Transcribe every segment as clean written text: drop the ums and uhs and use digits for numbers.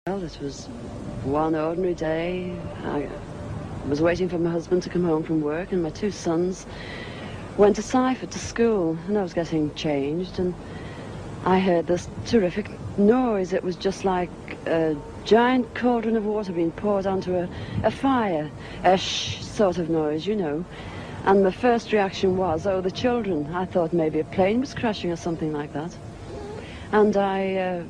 Well, it was one ordinary day. I was waiting for my husband to come home from work, and my two sons went to Seifert to school, and I was getting changed, and I heard this terrific noise. It was just like a giant cauldron of water being poured onto a fire, a shh sort of noise, you know. And my first reaction was, oh, the children. I thought maybe a plane was crashing or something like that. And I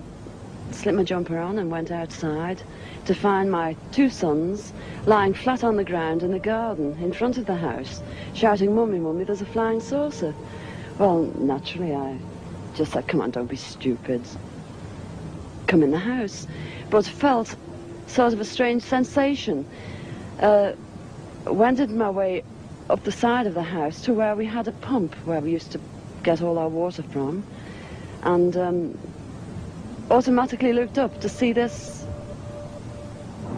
slipped my jumper on and went outside to find my two sons lying flat on the ground in the garden in front of the house, shouting, "Mummy, Mummy, there's a flying saucer." Well, naturally, I just said, "Come on, don't be stupid. Come in the house." But felt sort of a strange sensation. Wended my way up the side of the house to where we had a pump where we used to get all our water from, and automatically looked up to see this,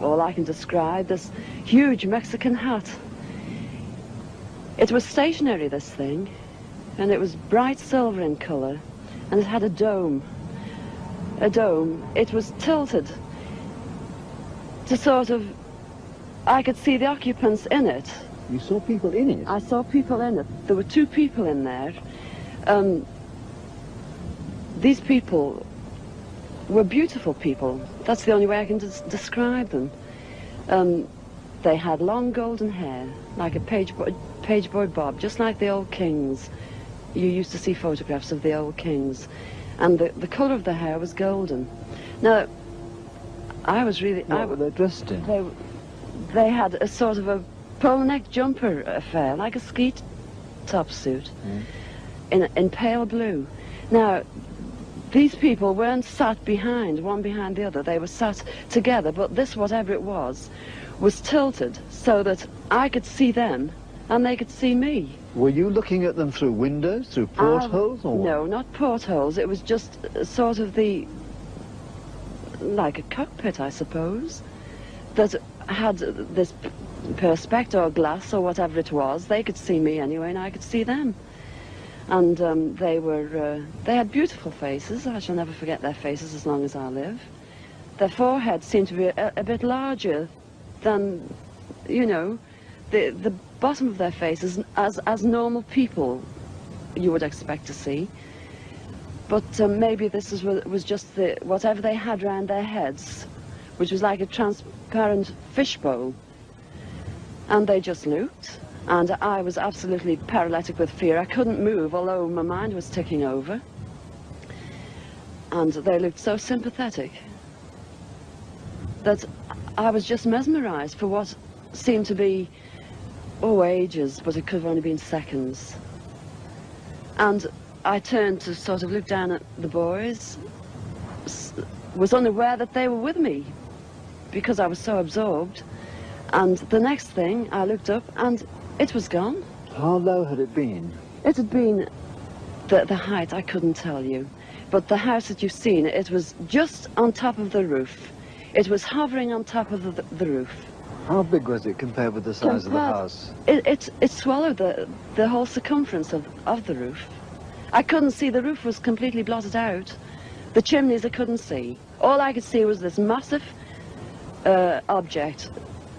all I can describe, this huge Mexican hat. It was stationary, this thing, and it was bright silver in colour, and it had a dome. A dome. It was tilted to sort of, I could see the occupants in it. You saw people in it? I saw people in it. There were two people in there. These people were beautiful people. That's the only way I can describe them. They had long golden hair, like a page boy bob, just like the old kings. You used to see photographs of the old kings. And the colour of the hair was golden. Now, I was really... What were they dressed in? They had a sort of a polo neck jumper affair, like a ski top suit, in pale blue. Now, these people weren't sat behind, one behind the other. They were sat together, but this, whatever it was tilted so that I could see them and they could see me. Were you looking at them through windows, through portholes, or what? No, not portholes. It was just sort of like a cockpit, I suppose, that had this perspex or glass or whatever it was. They could see me anyway, and I could see them. And they had beautiful faces. I shall never forget their faces as long as I live. Their foreheads seemed to be a bit larger than, you know, the bottom of their faces as normal people you would expect to see. But maybe this was just whatever they had round their heads, which was like a transparent fishbowl. And they just looked. And I was absolutely paralytic with fear. I couldn't move, although my mind was ticking over. And they looked so sympathetic that I was just mesmerized for what seemed to be, ages, but it could have only been seconds. And I turned to sort of look down at the boys, was unaware that they were with me because I was so absorbed. And the next thing, I looked up and it was gone. How low had it been? It had been the height, I couldn't tell you. But the house that you've seen, it was just on top of the roof. It was hovering on top of the roof. How big was it compared with the size of the house? It swallowed the whole circumference of the roof. I couldn't see, the roof was completely blotted out. The chimneys I couldn't see. All I could see was this massive object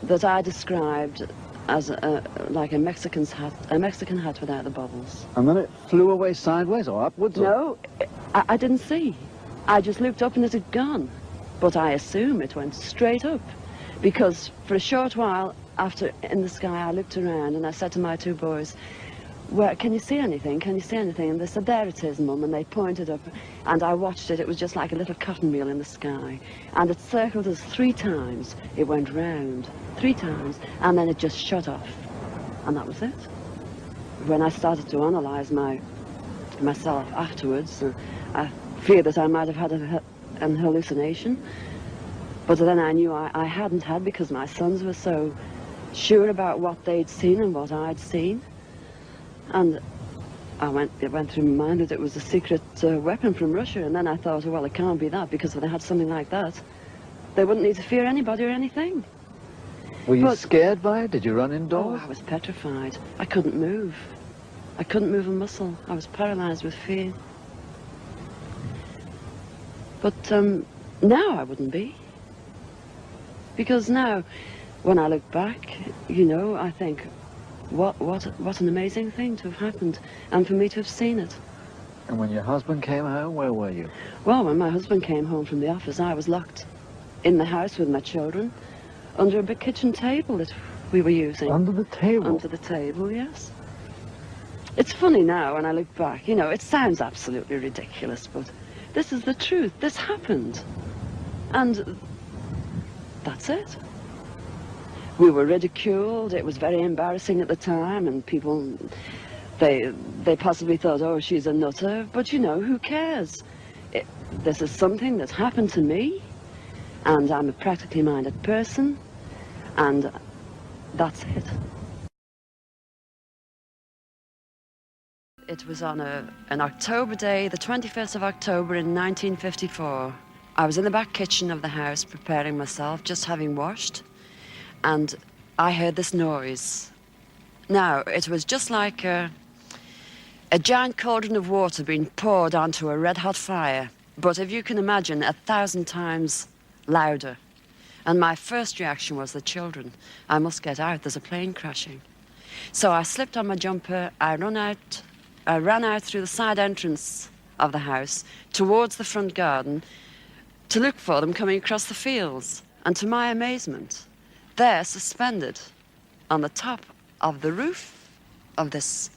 that I described as like a Mexican hat without the bubbles. And then it flew away sideways or upwards? No, I didn't see. I just looked up and it had gone. But I assume it went straight up, because for a short while after in the sky I looked around and I said to my two boys, "Where, can you see anything? Can you see anything?" And they said, "There it is, Mum," and they pointed up, and I watched it. It was just like a little cotton reel in the sky, and it circled us 3 times. It went round 3 times, and then it just shut off, and that was it. When I started to analyze myself afterwards, I feared that I might have had an hallucination, but then I knew I hadn't had, because my sons were so sure about what they'd seen and what I'd seen. And it went through my mind that it was a secret weapon from Russia, and then I thought, well, it can't be that, because if they had something like that, they wouldn't need to fear anybody or anything. Were you scared by it? Did you run indoors? Oh, I was petrified. I couldn't move. I couldn't move a muscle. I was paralyzed with fear. But now I wouldn't be. Because now, when I look back, you know, I think, what an amazing thing to have happened, and for me to have seen it. And when your husband came home, where were you? Well, when my husband came home from the office, I was locked in the house with my children, under a big kitchen table that we were using. Under the table? Under the table, yes. It's funny now when I look back, you know, it sounds absolutely ridiculous, but this is the truth. This happened. And that's it. We were ridiculed. It was very embarrassing at the time, and people, they possibly thought, oh, she's a nutter. But, you know, who cares? This is something that happened to me, and I'm a practically minded person, and that's it. It was on an October day, the 21st of October in 1954. I was in the back kitchen of the house preparing myself, just having washed, and I heard this noise. Now, it was just like a giant cauldron of water being poured onto a red-hot fire, but if you can imagine, 1,000 times louder. And my first reaction was the children. I must get out, there's a plane crashing. So I slipped on my jumper, I ran out through the side entrance of the house towards the front garden to look for them coming across the fields. And to my amazement, there, suspended on the top of the roof of this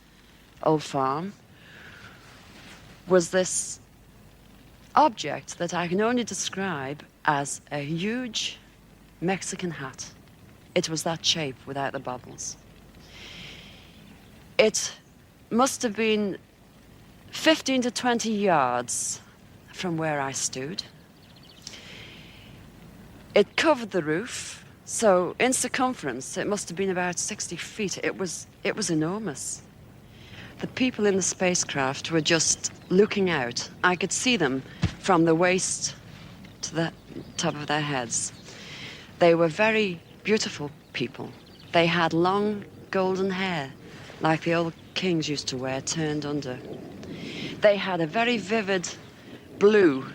old farm, was this object that I can only describe as a huge Mexican hat. It was that shape without the bubbles. It must have been 15 to 20 yards from where I stood. It covered the roof, so in circumference it must have been about 60 feet. It was enormous. The people in the spacecraft were just looking out. I could see them from the waist to the top of their heads. They were very beautiful people. They had long golden hair, like the old kings used to wear, turned under. They had a very vivid blue,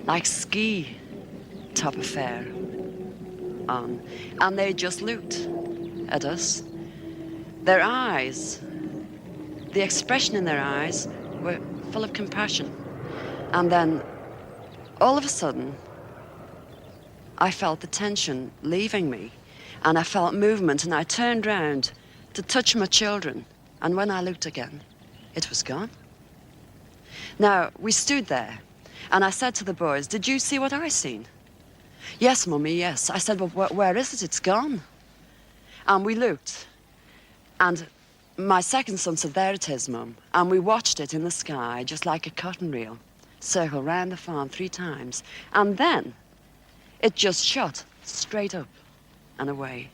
like ski top affair on, and they just looked at us. Their eyes, the expression in their eyes were full of compassion. And then, all of a sudden, I felt the tension leaving me, and I felt movement, and I turned round to touch my children, and when I looked again, it was gone. Now, we stood there, and I said to the boys, did you see what I seen? Yes, Mummy, yes. I said, well, where is it? It's gone. And we looked, and my second son said, there it is, Mum. And we watched it in the sky, just like a cotton reel, circle round the farm 3 times, and then it just shot straight up and away.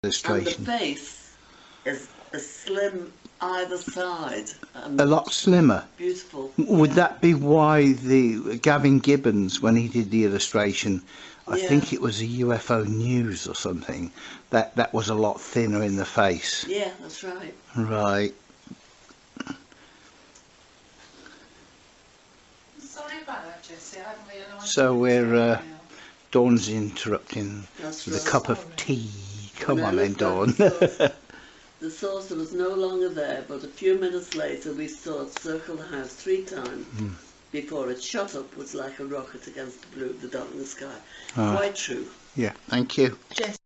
And the face is a slim either side. A lot slimmer. Beautiful. Would that be why the Gavin Gibbons, when he did the illustration, I think it was a UFO News or something, that was a lot thinner in the face? Yeah, that's right. Right. Sorry about that, Jessie. I hadn't realised. So we're Dawn's interrupting That's with right. a cup of tea. Come When I on then, looked Dawn. at the saucer was no longer there, but a few minutes later we saw it circle the house 3 times before it shot upwards like a rocket against the blue of the dark in the sky. Ah. Quite true. Yeah, thank you. Jessie.